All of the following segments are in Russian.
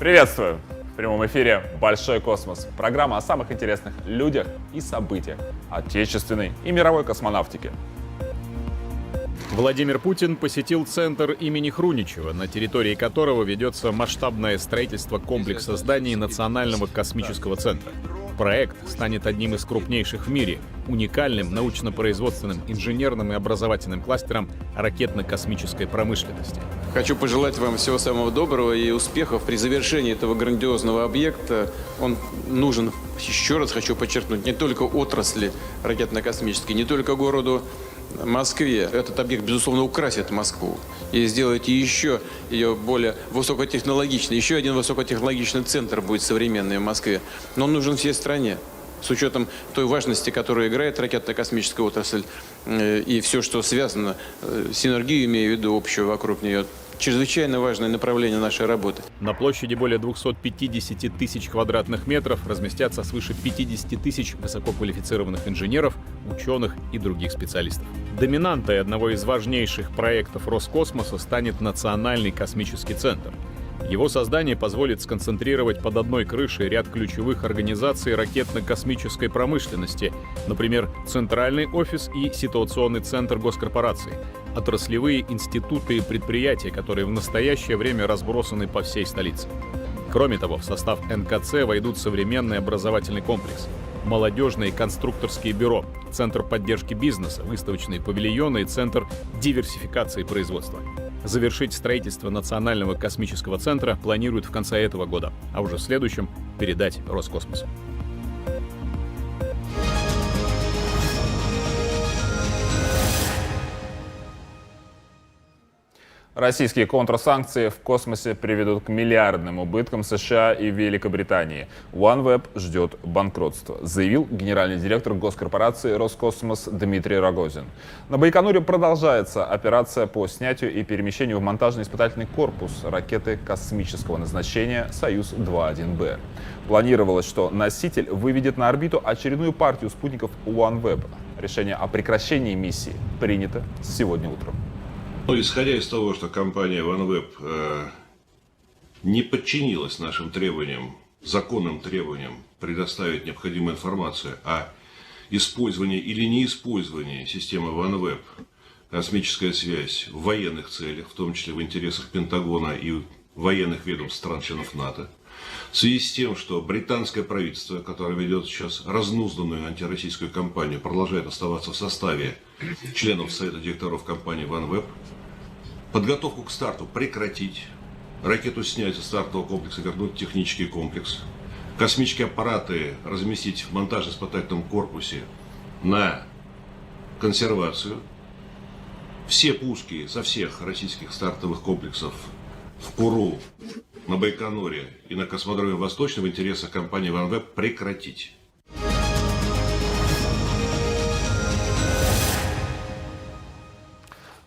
Приветствую! В прямом эфире «Большой космос» – программа о самых интересных людях и событиях отечественной и мировой космонавтики. Владимир Путин посетил центр имени Хруничева, на территории которого ведется масштабное строительство комплекса зданий Национального космического центра. Проект станет одним из крупнейших в мире, уникальным научно-производственным, инженерным и образовательным кластером ракетно-космической промышленности. Хочу пожелать вам всего самого доброго и успехов при завершении этого грандиозного объекта. Он нужен, еще раз хочу подчеркнуть, не только отрасли ракетно-космической, не только городу Москве. Этот объект, безусловно, украсит Москву и сделает еще ее более высокотехнологичной. Еще один высокотехнологичный центр будет современный в Москве. Но он нужен всей стране. С учетом той важности, которую играет ракетно-космическая отрасль и все, что связано, синергию, имею в виду, общую вокруг нее, чрезвычайно важное направление нашей работы. На площади более 250 тысяч квадратных метров разместятся свыше 50 тысяч высококвалифицированных инженеров, ученых и других специалистов. Доминантой одного из важнейших проектов Роскосмоса станет Национальный космический центр. Его создание позволит сконцентрировать под одной крышей ряд ключевых организаций ракетно-космической промышленности, например, Центральный офис и Ситуационный центр госкорпораций, отраслевые институты и предприятия, которые в настоящее время разбросаны по всей столице. Кроме того, в состав НКЦ войдут современный образовательный комплекс, молодежные конструкторские бюро, Центр поддержки бизнеса, выставочные павильоны и Центр диверсификации производства. Завершить строительство Национального космического центра планируют в конце этого года, а уже в следующем передать Роскосмосу. Российские контрсанкции в космосе приведут к миллиардным убыткам США и Великобритании. OneWeb ждет банкротства, заявил генеральный директор госкорпорации «Роскосмос» Дмитрий Рогозин. На Байконуре продолжается операция по снятию и перемещению в монтажно-испытательный корпус ракеты космического назначения «Союз-2.1Б». Планировалось, что носитель выведет на орбиту очередную партию спутников OneWeb. Решение о прекращении миссии принято сегодня утром. Исходя из того, что компания OneWeb не подчинилась нашим требованиям, законным требованиям предоставить необходимую информацию о использовании или неиспользовании системы OneWeb, космическая связь в военных целях, в том числе в интересах Пентагона и военных ведомств стран-членов НАТО, в связи с тем, что британское правительство, которое ведет сейчас разнузданную антироссийскую кампанию, продолжает оставаться в составе членов Совета директоров компании OneWeb, подготовку к старту прекратить, ракету снять со стартового комплекса, вернуть в технический комплекс, космические аппараты разместить в монтажно-испытательном корпусе на консервацию, все пуски со всех российских стартовых комплексов в Куру, на Байконуре и на космодроме Восточном в интересах компании OneWeb прекратить.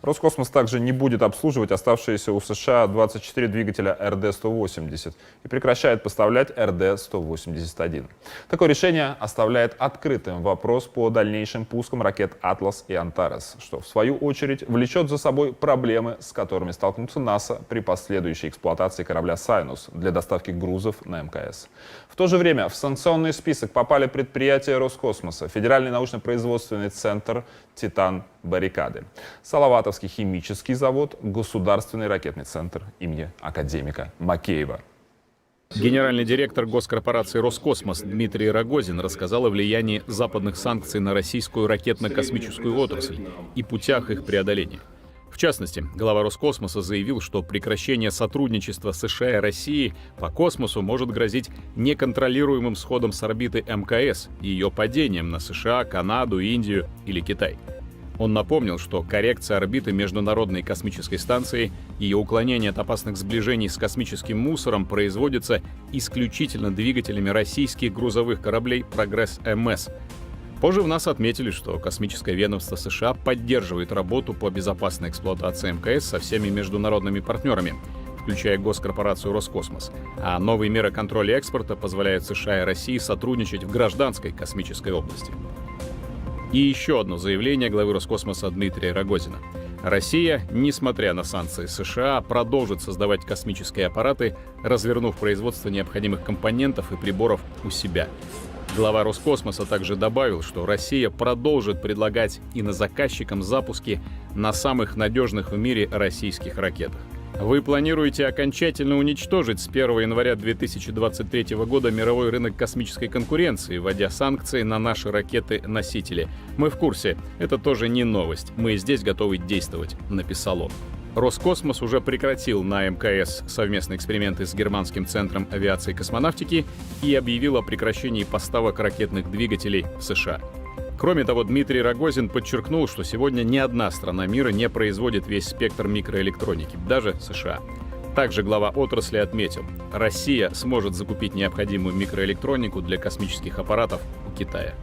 Роскосмос также не будет обслуживать оставшиеся у США 24 двигателя РД-180 и прекращает поставлять РД-181. Такое решение оставляет открытым вопрос по дальнейшим пускам ракет «Атлас» и «Антарес», что в свою очередь влечет за собой проблемы, с которыми столкнутся НАСА при последующей эксплуатации корабля «Сайнус» для доставки грузов на МКС. В то же время в санкционный список попали предприятия Роскосмоса, Федеральный научно-производственный центр «Титан Баррикады», Салаватовский химический завод, Государственный ракетный центр имени академика Макеева. Генеральный директор госкорпорации «Роскосмос» Дмитрий Рогозин рассказал о влиянии западных санкций на российскую ракетно-космическую отрасль и путях их преодоления. В частности, глава Роскосмоса заявил, что прекращение сотрудничества США и России по космосу может грозить неконтролируемым сходом с орбиты МКС и ее падением на США, Канаду, Индию или Китай. Он напомнил, что коррекция орбиты Международной космической станции и ее уклонение от опасных сближений с космическим мусором производится исключительно двигателями российских грузовых кораблей «Прогресс-МС». Позже в НАСА отметили, что космическое ведомство США поддерживает работу по безопасной эксплуатации МКС со всеми международными партнерами, включая госкорпорацию «Роскосмос». А новые меры контроля экспорта позволяют США и России сотрудничать в гражданской космической области. И еще одно заявление главы Роскосмоса Дмитрия Рогозина. Россия, несмотря на санкции США, продолжит создавать космические аппараты, развернув производство необходимых компонентов и приборов у себя. Глава Роскосмоса также добавил, что Россия продолжит предлагать инозаказчикам запуски на самых надежных в мире российских ракетах. Вы планируете окончательно уничтожить с 1 января 2023 года мировой рынок космической конкуренции, вводя санкции на наши ракеты-носители. Мы в курсе. Это тоже не новость. Мы здесь готовы действовать, написал он. Роскосмос уже прекратил на МКС совместные эксперименты с Германским центром авиации и космонавтики и объявил о прекращении поставок ракетных двигателей в США. Кроме того, Дмитрий Рогозин подчеркнул, что сегодня ни одна страна мира не производит весь спектр микроэлектроники, даже США. Также глава отрасли отметил, Россия сможет закупить необходимую микроэлектронику для космических аппаратов у Китая.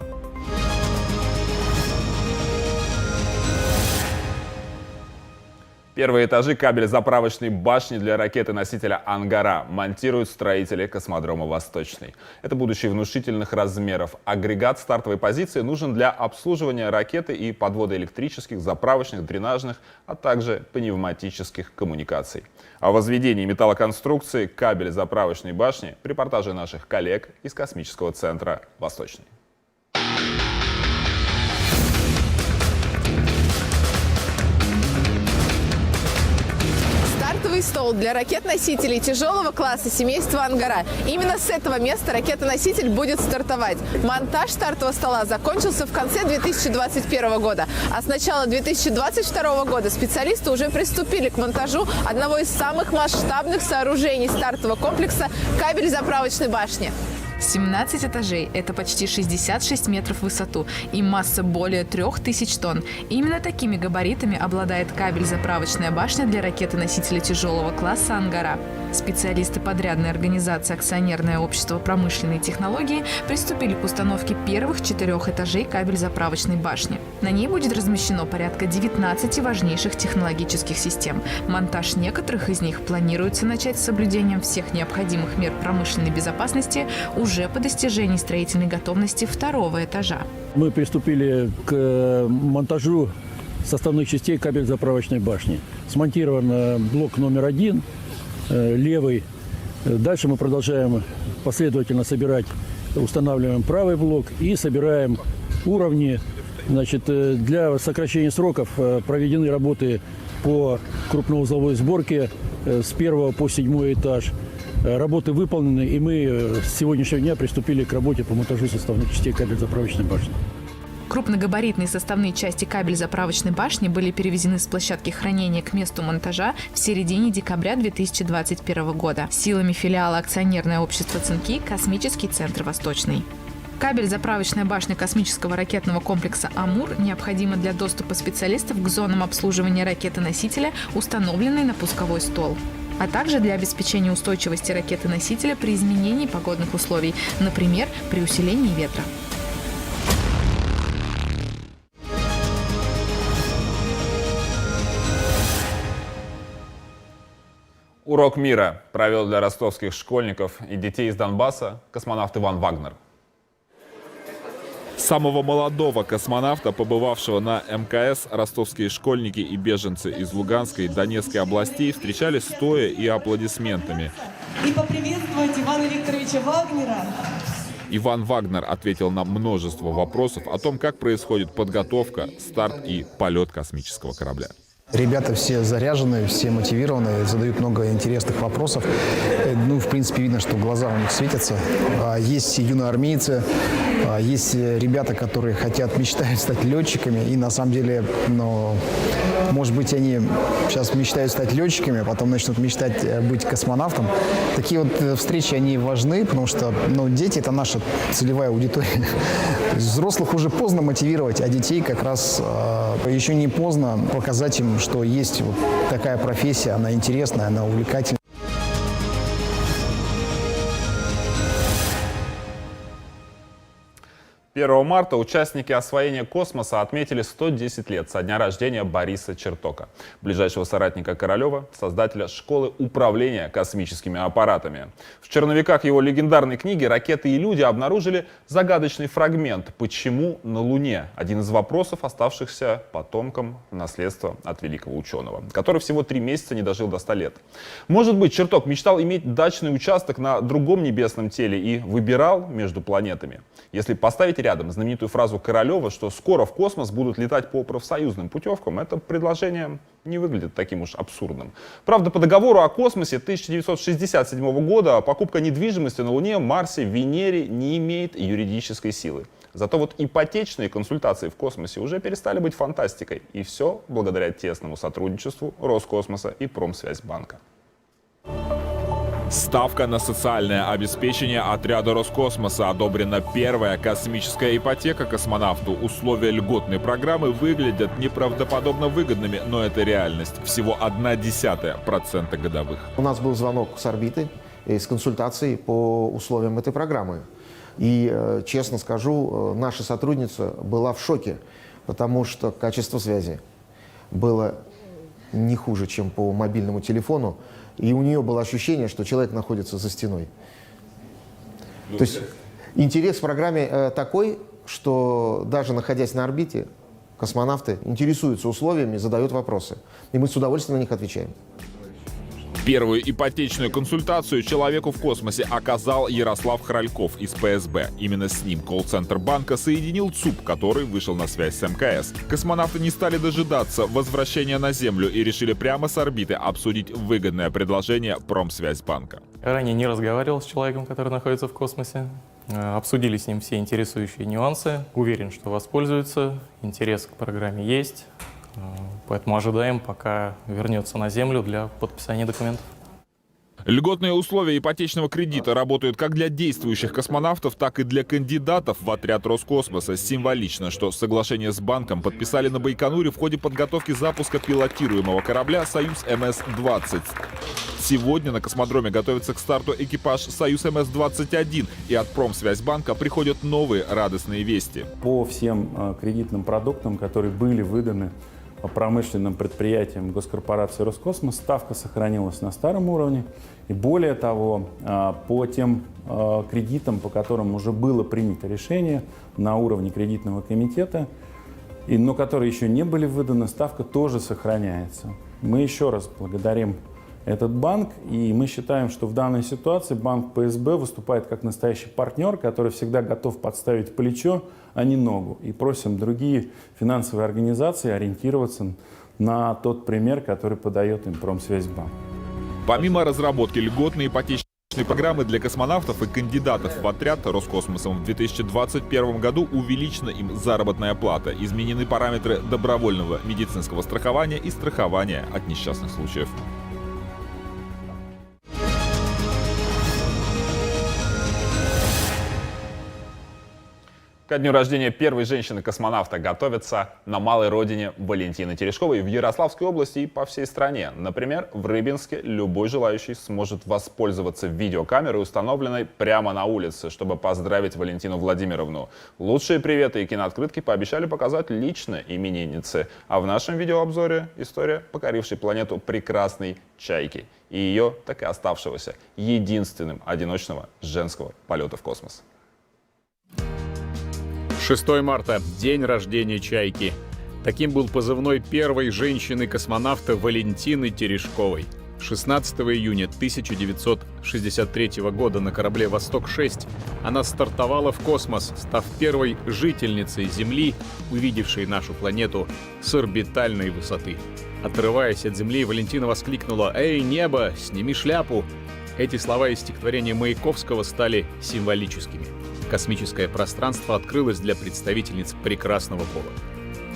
Первые этажи кабель-заправочной башни для ракеты-носителя «Ангара» монтируют строители космодрома «Восточный». Это будущий внушительных размеров. Агрегат стартовой позиции нужен для обслуживания ракеты и подвода электрических, заправочных, дренажных, а также пневматических коммуникаций. О возведении металлоконструкции кабель-заправочной башни в репортаже наших коллег из космического центра «Восточный». Стартовый стол для ракет-носителей тяжелого класса семейства «Ангара». Именно с этого места ракета-носитель будет стартовать. Монтаж стартового стола закончился в конце 2021 года. А с начала 2022 года специалисты уже приступили к монтажу одного из самых масштабных сооружений стартового комплекса – кабель-заправочной башни. 17 этажей – это почти 66 метров в высоту и масса более 3000 тонн. Именно такими габаритами обладает кабель-заправочная башня для ракеты-носителя тяжелого класса «Ангара». Специалисты подрядной организации «Акционерное общество промышленной технологии» приступили к установке первых 4 этажей кабель-заправочной башни. На ней будет размещено порядка 19 важнейших технологических систем. Монтаж некоторых из них планируется начать с соблюдением всех необходимых мер промышленной безопасности уже по достижении строительной готовности 2-го этажа. Мы приступили к монтажу составных частей кабель-заправочной башни. Смонтирован блок номер 1, левый. Дальше мы продолжаем последовательно собирать, устанавливаем правый блок и собираем уровни. Значит, для сокращения сроков проведены работы по крупноузловой сборке с 1 по 7 этаж. Работы выполнены, и мы с сегодняшнего дня приступили к работе по монтажу составных частей кабель-заправочной башни. Крупногабаритные составные части кабель-заправочной башни были перевезены с площадки хранения к месту монтажа в середине декабря 2021 года силами филиала акционерное общество «Цинки» «Космический центр Восточный». Кабель-заправочная башня космического ракетного комплекса «Амур» необходима для доступа специалистов к зонам обслуживания ракеты-носителя, установленной на пусковой стол, а также для обеспечения устойчивости ракеты-носителя при изменении погодных условий, например, при усилении ветра. Урок мира провел для ростовских школьников и детей из Донбасса космонавт Иван Вагнер. Самого молодого космонавта, побывавшего на МКС, ростовские школьники и беженцы из Луганской и Донецкой областей встречали стоя и аплодисментами. И поприветствовать Ивана Викторовича Вагнера. Иван Вагнер ответил на множество вопросов о том, как происходит подготовка, старт и полет космического корабля. Ребята все заряжены, все мотивированы, задают много интересных вопросов. Ну, в принципе, видно, что глаза у них светятся. Есть юноармейцы, есть ребята, которые мечтают стать летчиками. И на самом деле, может быть, они сейчас мечтают стать летчиками, а потом начнут мечтать быть космонавтом. Такие вот встречи, они важны, потому что дети – это наша целевая аудитория. Взрослых уже поздно мотивировать, а детей как раз еще не поздно показать им, что есть вот такая профессия, она интересная, она увлекательная. 1 марта участники освоения космоса отметили 110 лет со дня рождения Бориса Чертока, ближайшего соратника Королева, создателя школы управления космическими аппаратами. В черновиках его легендарной книги «Ракеты и люди» обнаружили загадочный фрагмент «Почему на Луне?», один из вопросов, оставшихся потомкам наследства от великого ученого, который всего 3 месяца не дожил до 100 лет. Может быть, Черток мечтал иметь дачный участок на другом небесном теле и выбирал между планетами? Если поставить рядом знаменитую фразу Королева, что скоро в космос будут летать по профсоюзным путевкам, это предложение не выглядит таким уж абсурдным. Правда, по договору о космосе 1967 года покупка недвижимости на Луне, Марсе, Венере не имеет юридической силы. Зато вот ипотечные консультации в космосе уже перестали быть фантастикой. И все благодаря тесному сотрудничеству Роскосмоса и Промсвязьбанка. Ставка на социальное обеспечение отряда Роскосмоса. Одобрена первая космическая ипотека космонавту. Условия льготной программы выглядят неправдоподобно выгодными, но это реальность. Всего 0,1% годовых. У нас был звонок с орбиты, с консультацией по условиям этой программы. И, честно скажу, наша сотрудница была в шоке, потому что качество связи было не хуже, чем по мобильному телефону. И у нее было ощущение, что человек находится за стеной. То есть интерес в программе такой, что даже находясь на орбите, космонавты интересуются условиями, задают вопросы. И мы с удовольствием на них отвечаем. Первую ипотечную консультацию человеку в космосе оказал Ярослав Хральков из ПСБ. Именно с ним колл-центр банка соединил ЦУП, который вышел на связь с МКС. Космонавты не стали дожидаться возвращения на Землю и решили прямо с орбиты обсудить выгодное предложение Промсвязьбанка. Ранее не разговаривал с человеком, который находится в космосе. Обсудили с ним все интересующие нюансы. Уверен, что воспользуется. Интерес к программе есть. Поэтому ожидаем, пока вернется на Землю для подписания документов. Льготные условия ипотечного кредита работают как для действующих космонавтов, так и для кандидатов в отряд Роскосмоса. Символично, что соглашение с банком подписали на Байконуре в ходе подготовки запуска пилотируемого корабля «Союз МС-20». Сегодня на космодроме готовится к старту экипаж «Союз МС-21», и от Промсвязьбанка приходят новые радостные вести. По всем кредитным продуктам, которые были выданы промышленным предприятиям госкорпорации Роскосмос, ставка сохранилась на старом уровне. И более того, по тем кредитам, по которым уже было принято решение на уровне кредитного комитета, но которые еще не были выданы, ставка тоже сохраняется. Мы еще раз благодарим этот банк, и мы считаем, что в данной ситуации банк ПСБ выступает как настоящий партнер, который всегда готов подставить плечо, а не ногу. И просим другие финансовые организации ориентироваться на тот пример, который подает им Промсвязьбанк. Помимо разработки льготной ипотечной программы для космонавтов и кандидатов в отряд Роскосмосом в 2021 году увеличена им заработная плата, изменены параметры добровольного медицинского страхования и страхования от несчастных случаев. Ко дню рождения первой женщины-космонавта готовятся на малой родине Валентины Терешковой в Ярославской области и по всей стране. Например, в Рыбинске любой желающий сможет воспользоваться видеокамерой, установленной прямо на улице, чтобы поздравить Валентину Владимировну. Лучшие приветы и кинооткрытки пообещали показать лично имениннице. А в нашем видеообзоре история, покорившей планету прекрасной чайки и ее, так и оставшегося, единственным одиночного женского полета в космос. 6 марта – день рождения «Чайки». Таким был позывной первой женщины-космонавта Валентины Терешковой. 16 июня 1963 года на корабле «Восток-6» она стартовала в космос, став первой жительницей Земли, увидевшей нашу планету с орбитальной высоты. Отрываясь от Земли, Валентина воскликнула: «Эй, небо, сними шляпу!» Эти слова из стихотворения Маяковского стали символическими. Космическое пространство открылось для представительниц прекрасного пола.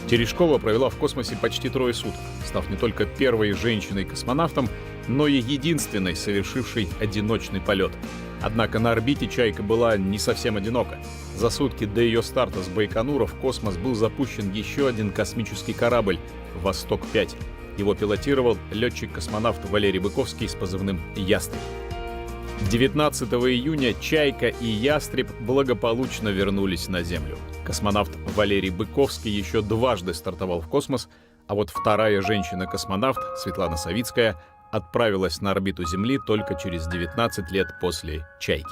Терешкова провела в космосе почти 3 суток, став не только первой женщиной-космонавтом, но и единственной, совершившей одиночный полет. Однако на орбите «Чайка» была не совсем одинока. За сутки до ее старта с Байконура в космос был запущен еще один космический корабль «Восток-5». Его пилотировал летчик-космонавт Валерий Быковский с позывным «Ястреб». 19 июня «Чайка» и «Ястреб» благополучно вернулись на Землю. Космонавт Валерий Быковский еще дважды стартовал в космос, а вот вторая женщина-космонавт, Светлана Савицкая, отправилась на орбиту Земли только через 19 лет после «Чайки».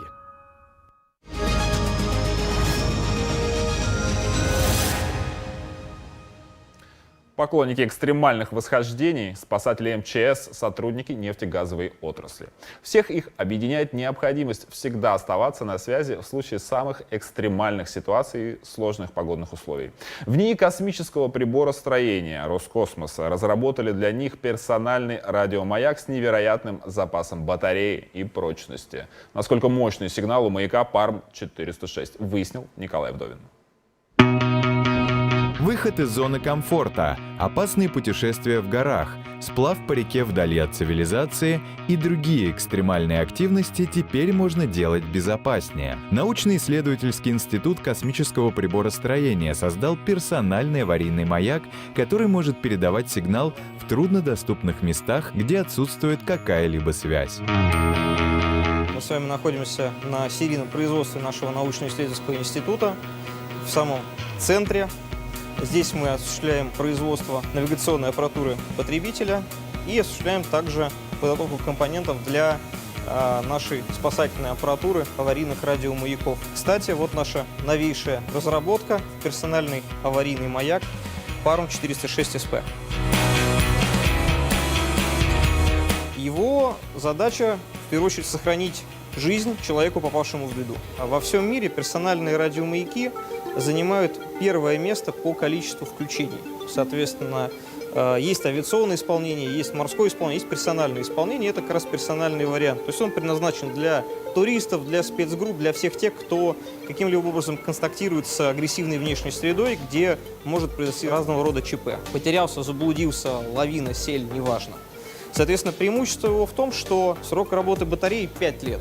Поклонники экстремальных восхождений, спасатели МЧС, сотрудники нефтегазовой отрасли. Всех их объединяет необходимость всегда оставаться на связи в случае самых экстремальных ситуаций и сложных погодных условий. В НИИ космического приборостроения Роскосмоса разработали для них персональный радиомаяк с невероятным запасом батареи и прочности. Насколько мощный сигнал у маяка ПАРМ-406, выяснил Николай Вдовин. Выход из зоны комфорта, опасные путешествия в горах, сплав по реке вдали от цивилизации и другие экстремальные активности теперь можно делать безопаснее. Научно-исследовательский институт космического приборостроения создал персональный аварийный маяк, который может передавать сигнал в труднодоступных местах, где отсутствует какая-либо связь. Мы с вами находимся на серийном производстве нашего научно-исследовательского института в самом центре. Здесь мы осуществляем производство навигационной аппаратуры потребителя и осуществляем также подготовку компонентов для нашей спасательной аппаратуры аварийных радиомаяков. Кстати, вот наша новейшая разработка — персональный аварийный маяк ПАРМ-406СП. Его задача, в первую очередь, сохранить жизнь человеку, попавшему в беду. А во всем мире персональные радиомаяки занимают первое место по количеству включений. Соответственно, есть авиационное исполнение, есть морское исполнение, есть персональное исполнение. Это как раз персональный вариант. То есть он предназначен для туристов, для спецгрупп, для всех тех, кто каким-либо образом контактирует с агрессивной внешней средой, где может произойти разного рода ЧП. Потерялся, заблудился, лавина, сель, неважно. Соответственно, преимущество его в том, что срок работы батареи 5 лет.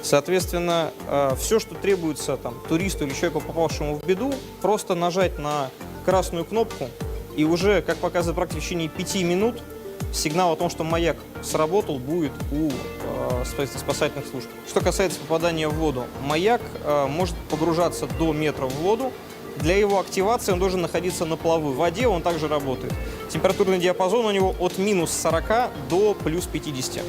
Соответственно, все, что требуется туристу или человеку, попавшему в беду, просто нажать на красную кнопку, и уже, как показывает практика, в течение 5 минут сигнал о том, что маяк сработал, будет у спасательных служб. Что касается попадания в воду, маяк может погружаться до метра в воду. Для его активации он должен находиться на плаву. В воде он также работает. Температурный диапазон у него от минус 40 до плюс 50.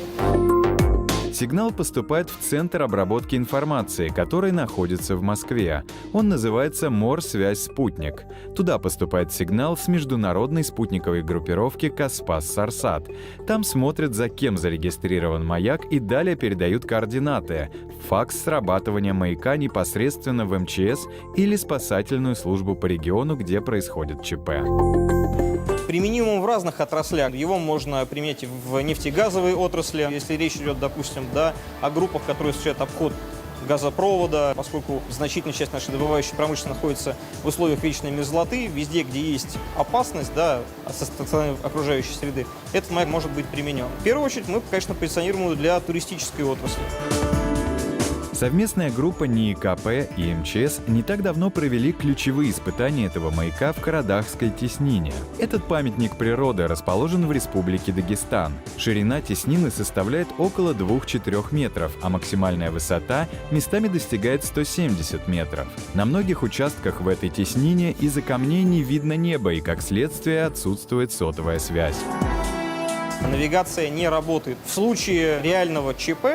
Сигнал поступает в Центр обработки информации, который находится в Москве. Он называется «Морсвязь Спутник». Туда поступает сигнал с международной спутниковой группировки «Каспас-Сарсат». Там смотрят, за кем зарегистрирован маяк, и далее передают координаты. Факс срабатывания маяка непосредственно в МЧС или спасательную службу по региону, где происходит ЧП. Применимым в разных отраслях. Его можно применять в нефтегазовой отрасли, если речь идет, допустим, о группах, которые осуществляют обход газопровода, поскольку значительная часть нашей добывающей промышленности находится в условиях вечной мерзлоты, везде, где есть опасность со стороны окружающей среды, этот маяк может быть применен. В первую очередь мы, конечно, позиционируем его для туристической отрасли. Совместная группа НИИ КП и МЧС не так давно провели ключевые испытания этого маяка в Карадахской теснине. Этот памятник природы расположен в Республике Дагестан. Ширина теснины составляет около 2-4 метров, а максимальная высота местами достигает 170 метров. На многих участках в этой теснине из-за камней не видно неба и, как следствие, отсутствует сотовая связь. Навигация не работает. В случае реального ЧП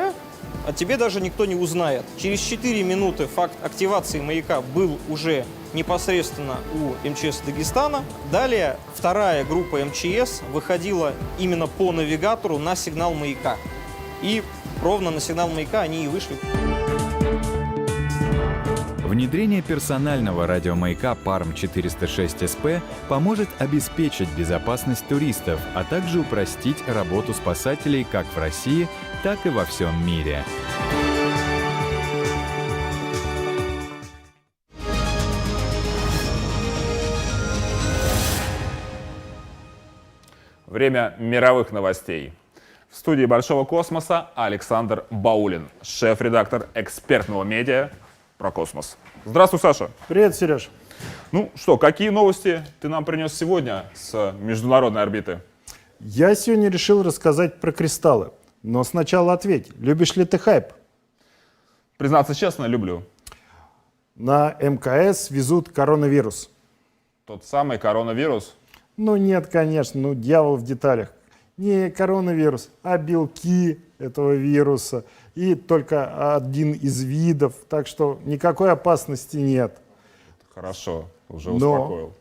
о тебе даже никто не узнает. Через 4 минуты факт активации маяка был уже непосредственно у МЧС Дагестана. Далее вторая группа МЧС выходила именно по навигатору на сигнал маяка. И ровно на сигнал маяка они и вышли. Внедрение персонального радиомаяка ПАРМ-406СП поможет обеспечить безопасность туристов, а также упростить работу спасателей как в России, так и во всем мире. Время мировых новостей. В студии «Большого космоса» Александр Баулин, шеф-редактор экспертного медиа про космос. Здравствуй, Саша. Привет, Сереж. Ну что, какие новости ты нам принес сегодня с международной орбиты? Я сегодня решил рассказать про кристаллы. Но сначала ответь, любишь ли ты хайп? Признаться честно, люблю. На МКС везут коронавирус. Тот самый коронавирус. Ну нет, конечно, ну дьявол в деталях. Не коронавирус, а белки этого вируса. И только один из видов, так что никакой опасности нет. Хорошо, уже успокоил.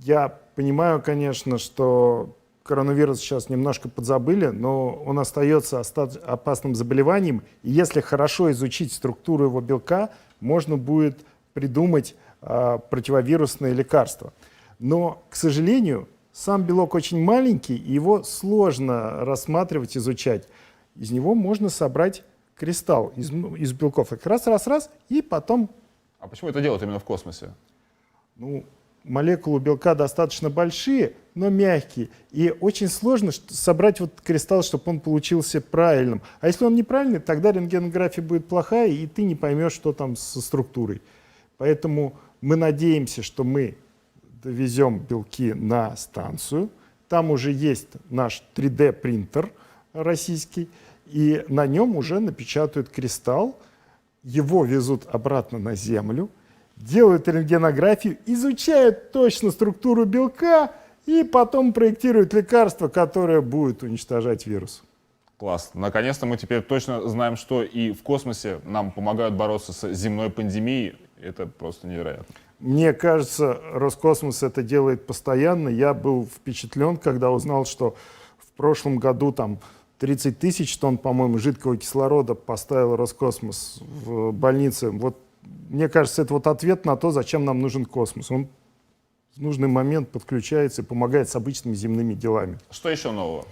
Я понимаю, конечно, что коронавирус сейчас немножко подзабыли, но он остается опасным заболеванием. И если хорошо изучить структуру его белка, можно будет придумать противовирусное лекарство. Но, к сожалению, сам белок очень маленький, и его сложно рассматривать, изучать. Из него можно собрать кристалл из белков. Так раз, и потом... А почему это делают именно в космосе? Ну, молекулы белка достаточно большие, но мягкие. И очень сложно собрать вот кристалл, чтобы он получился правильным. А если он неправильный, тогда рентгенография будет плохая, и ты не поймешь, что там со структурой. Поэтому мы надеемся, что мы довезем белки на станцию. Там уже есть наш 3D-принтер российский, и на нем уже напечатают кристалл, его везут обратно на Землю, делают рентгенографию, изучают точно структуру белка и потом проектируют лекарство, которое будет уничтожать вирус. Класс. Наконец-то мы теперь точно знаем, что и в космосе нам помогают бороться с земной пандемией. Это просто невероятно. Мне кажется, Роскосмос это делает постоянно. Я был впечатлен, когда узнал, что в прошлом году там 30 тысяч тонн, по-моему, жидкого кислорода поставил Роскосмос в больнице. Вот, мне кажется, это вот ответ на то, зачем нам нужен космос. Он в нужный момент подключается и помогает с обычными земными делами. Что еще нового?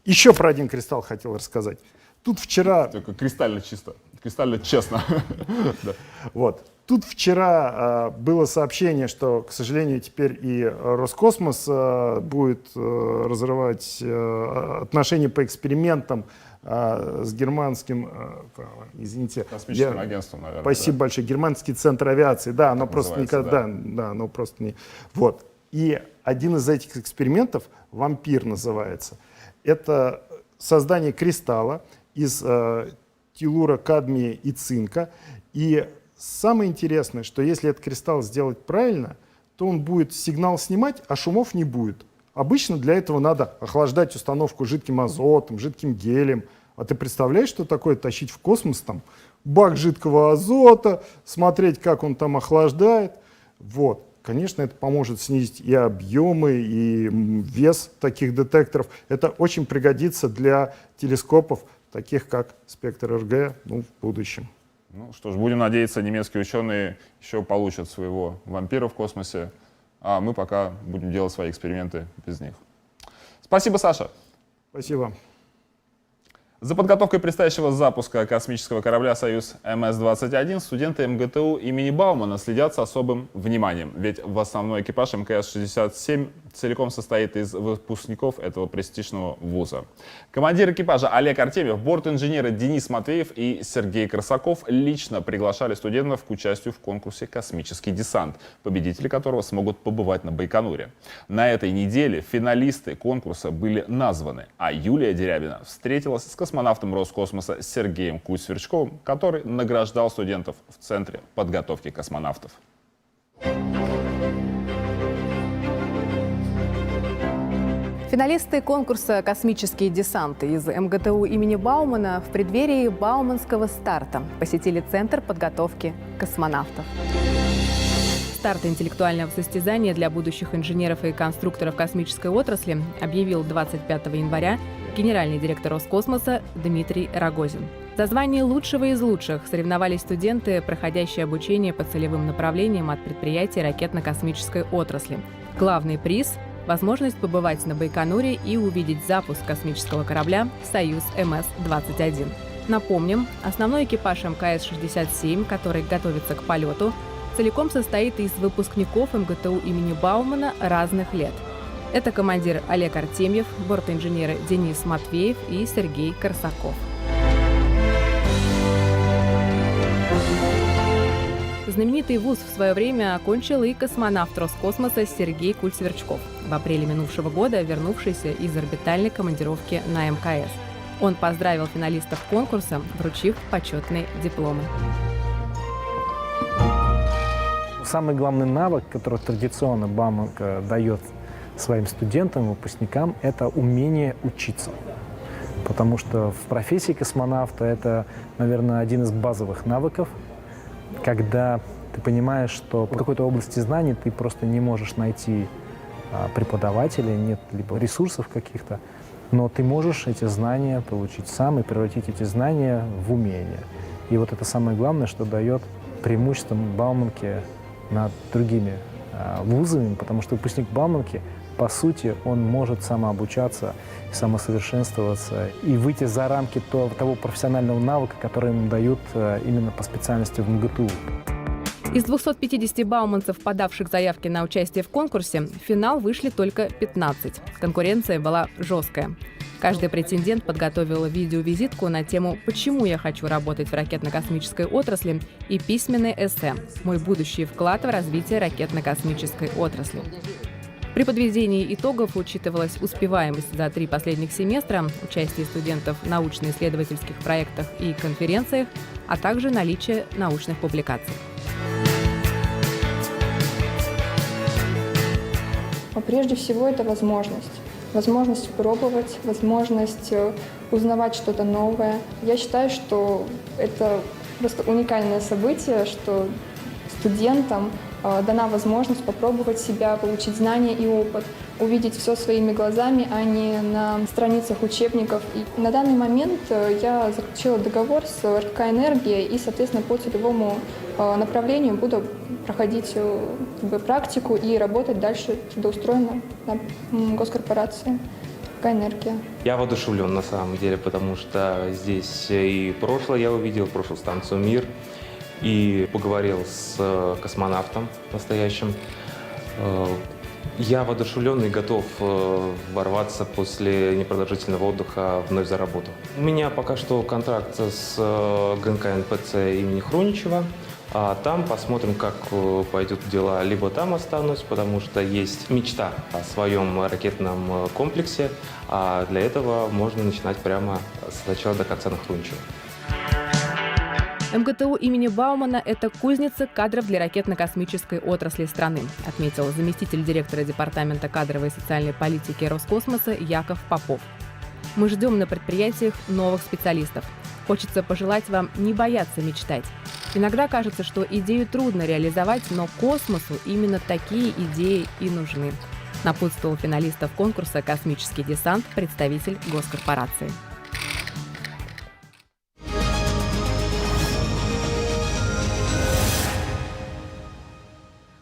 Еще про один кристалл хотел рассказать. Тут вчера... Только кристально чисто, кристально честно. Вот. Тут вчера было сообщение, что, к сожалению, теперь и Роскосмос будет разрывать отношения по экспериментам с германским, извините, космическим агентством, наверное. Спасибо большое. Германский центр авиации, да, оно просто никогда, да, оно просто не. Вот. И один из этих экспериментов, вампир называется, это создание кристалла из телура, кадмия и цинка. И самое интересное, что если этот кристалл сделать правильно, то он будет сигнал снимать, а шумов не будет. Обычно для этого надо охлаждать установку жидким азотом, жидким гелием. А ты представляешь, что такое тащить в космос там бак жидкого азота, смотреть, как он там охлаждает? Вот. Конечно, это поможет снизить и объемы, и вес таких детекторов. Это очень пригодится для телескопов, таких как спектр РГ, в будущем. Ну что ж, будем надеяться, немецкие ученые еще получат своего вампира в космосе, а мы пока будем делать свои эксперименты без них. Спасибо, Саша. Спасибо. За подготовкой предстоящего запуска космического корабля «Союз МС-21» студенты МГТУ имени Баумана следят с особым вниманием. Ведь в основной экипаж МКС-67 целиком состоит из выпускников этого престижного вуза. Командир экипажа Олег Артемьев, борт-инженеры Денис Матвеев и Сергей Корсаков лично приглашали студентов к участию в конкурсе «Космический десант», победители которого смогут побывать на Байконуре. На этой неделе финалисты конкурса были названы, а Юлия Дерябина встретилась с космонавтом Роскосмоса Сергеем Куть-Сверчковым, который награждал студентов в Центре подготовки космонавтов. Финалисты конкурса «Космические десанты» из МГТУ имени Баумана в преддверии Бауманского старта посетили Центр подготовки космонавтов. Старт интеллектуального состязания для будущих инженеров и конструкторов космической отрасли объявил 25 января генеральный директор Роскосмоса Дмитрий Рогозин. За звание лучшего из лучших соревновались студенты, проходящие обучение по целевым направлениям от предприятий ракетно-космической отрасли. Главный приз – возможность побывать на Байконуре и увидеть запуск космического корабля «Союз МС-21». Напомним, основной экипаж МКС-67, который готовится к полету, целиком состоит из выпускников МГТУ имени Баумана разных лет. Это командир Олег Артемьев, бортинженеры Денис Матвеев и Сергей Корсаков. Знаменитый вуз в свое время окончил и космонавт Роскосмоса Сергей Куть-Сверчков, в апреле минувшего года вернувшийся из орбитальной командировки на МКС. Он поздравил финалистов конкурса, вручив почетные дипломы. Самый главный навык, который традиционно Бауманка дает своим студентам, выпускникам, это умение учиться. Потому что в профессии космонавта это, наверное, один из базовых навыков, когда ты понимаешь, что в какой-то области знаний ты просто не можешь найти преподавателя, нет либо ресурсов каких-то, но ты можешь эти знания получить сам и превратить эти знания в умения. И вот это самое главное, что дает преимущество Бауманки над другими вузами, потому что выпускник Бауманки, по сути, он может самообучаться, самосовершенствоваться и выйти за рамки того профессионального навыка, который ему дают именно по специальности в МГТУ. Из 250 бауманцев, подавших заявки на участие в конкурсе, в финал вышли только 15. Конкуренция была жесткая. Каждый претендент подготовил видеовизитку на тему «Почему я хочу работать в ракетно-космической отрасли» и письменное эссе «Мой будущий вклад в развитие ракетно-космической отрасли». При подведении итогов учитывалась успеваемость за 3 последних семестра, участие студентов в научно-исследовательских проектах и конференциях, а также наличие научных публикаций. Прежде всего, это возможность. Возможность пробовать, возможность узнавать что-то новое. Я считаю, что это просто уникальное событие, что студентам дана возможность попробовать себя, получить знания и опыт, увидеть все своими глазами, а не на страницах учебников. И на данный момент я заключила договор с РКК «Энергия» и, соответственно, по целевому направлению буду проходить практику и работать дальше трудоустроенно на госкорпорации РКК «Энергия». Я воодушевлен на самом деле, потому что здесь и прошлое я увидел, прошлую станцию «Мир», и поговорил с космонавтом настоящим. Я воодушевлен и готов ворваться после непродолжительного отдыха вновь за работу. У меня пока что контракт с ГНК НПЦ имени Хруничева. А там посмотрим, как пойдут дела. Либо там останусь, потому что есть мечта о своем ракетном комплексе, а для этого можно начинать прямо с начала до конца на Хруничева. МГТУ имени Баумана – это кузница кадров для ракетно-космической отрасли страны, отметил заместитель директора Департамента кадровой и социальной политики Роскосмоса Яков Попов. Мы ждем на предприятиях новых специалистов. Хочется пожелать вам не бояться мечтать. Иногда кажется, что идею трудно реализовать, но космосу именно такие идеи и нужны, напутствовал финалистов конкурса «Космический десант» представитель госкорпорации.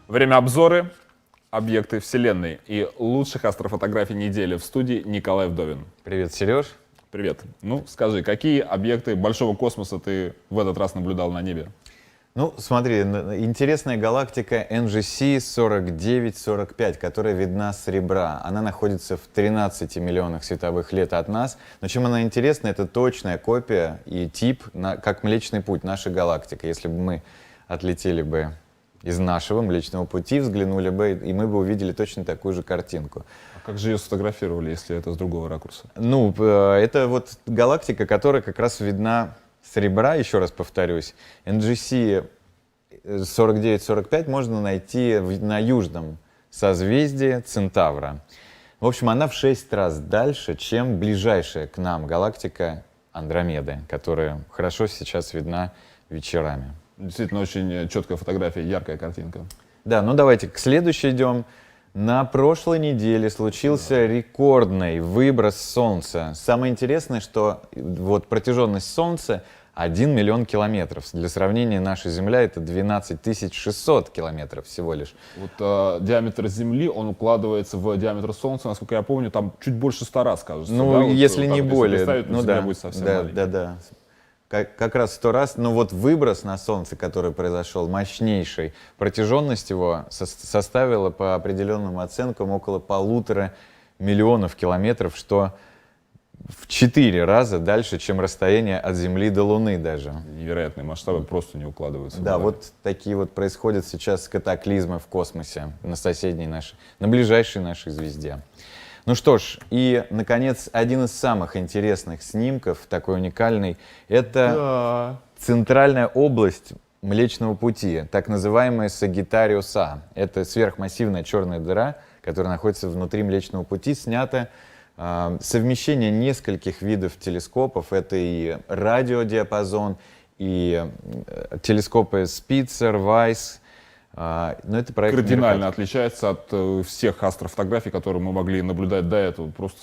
Время обзоры, объекты Вселенной и лучших астрофотографий недели. В студии Николай Вдовин. Привет, Сереж. Привет. Ну, скажи, какие объекты большого космоса ты в этот раз наблюдал на небе? Ну, смотри, интересная галактика NGC 4945, которая видна с ребра. Она находится в 13 миллионах световых лет от нас. Но чем она интересна, это точная копия и тип, как Млечный Путь, наша галактика. Если бы мы отлетели бы из нашего Млечного Пути, взглянули бы, и мы бы увидели точно такую же картинку. А как же ее сфотографировали, если это с другого ракурса? Ну, это вот галактика, которая как раз видна с ребра, еще раз повторюсь. NGC 4945 можно найти на южном созвездии Центавра. В общем, она в 6 раз дальше, чем ближайшая к нам галактика Андромеды, которая хорошо сейчас видна вечерами. Действительно, очень четкая фотография, яркая картинка. Да, ну давайте к следующей идем. На прошлой неделе случился рекордный выброс Солнца. Самое интересное, что вот протяженность Солнца 1 миллион километров. Для сравнения, наша Земля — это 12 600 километров всего лишь. Вот диаметр Земли, он укладывается в диаметр Солнца, насколько я помню, там чуть больше 100 раз, кажется. Ну, да? Вот, если не более. Ну, Земля будет совсем маленькая. Да. Как раз 100 раз, но вот выброс на Солнце, который произошел, мощнейший, протяженность его составила по определенным оценкам около 1,5 миллиона километров, что в 4 раза дальше, чем расстояние от Земли до Луны даже. Невероятные масштабы просто не укладываются. Да, вот такие вот происходят сейчас катаклизмы в космосе на соседней нашей, на ближайшей нашей звезде. Ну что ж, и, наконец, один из самых интересных снимков, такой уникальный, это центральная область Млечного Пути, так называемая Сагитариус А. Это сверхмассивная черная дыра, которая находится внутри Млечного Пути, снято совмещение нескольких видов телескопов. Это и радиодиапазон, и телескопы Спицер, Вайс. Но это проект кардинально отличается от всех астрофотографий, которые мы могли наблюдать до этого. Просто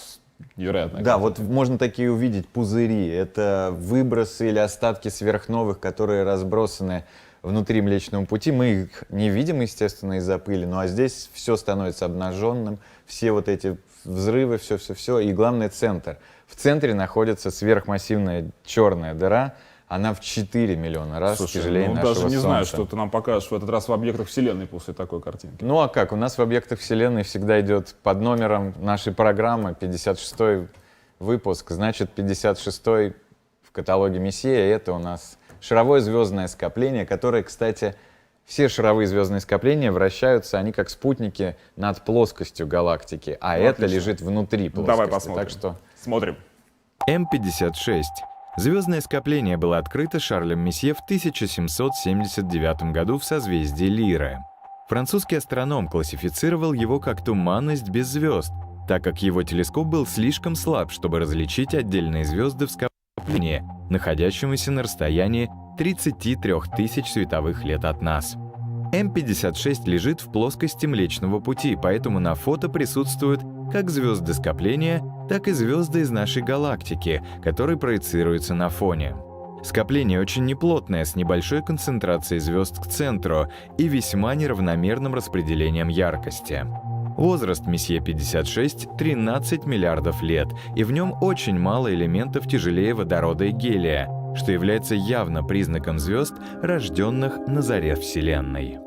невероятно. Да, вот можно такие увидеть пузыри. Это выбросы или остатки сверхновых, которые разбросаны внутри Млечного Пути. Мы их не видим, естественно, из-за пыли, ну а здесь все становится обнаженным, все вот эти взрывы, все-все-все, и главное центр. В центре находится сверхмассивная черная дыра. Она в 4 миллиона раз тяжелее нашего Солнца. Даже не знаю, что ты нам покажешь в этот раз в объектах Вселенной после такой картинки. Ну а как? У нас в объектах Вселенной всегда идет под номером нашей программы 56-й выпуск. Значит, 56-й в каталоге Мессия. Это у нас шаровое звездное скопление, которое, кстати, все шаровые звездные скопления вращаются, они как спутники над плоскостью галактики, а это отлично. лежит внутри плоскости. Давай посмотрим. Так что смотрим. М-56. Звездное скопление было открыто Шарлем Месье в 1779 году в созвездии Лиры. Французский астроном классифицировал его как туманность без звезд, так как его телескоп был слишком слаб, чтобы различить отдельные звезды в скоплении, находящемуся на расстоянии 33 тысяч световых лет от нас. М-56 лежит в плоскости Млечного Пути, поэтому на фото присутствуют как звезды скопления, так и звезды из нашей галактики, которые проецируются на фоне. Скопление очень неплотное, с небольшой концентрацией звезд к центру и весьма неравномерным распределением яркости. Возраст Месье 56 — 13 миллиардов лет, и в нем очень мало элементов тяжелее водорода и гелия, что является явно признаком звезд, рожденных на заре Вселенной.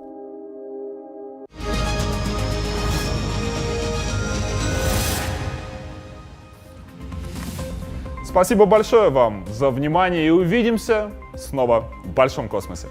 Спасибо большое вам за внимание и увидимся снова в большом космосе.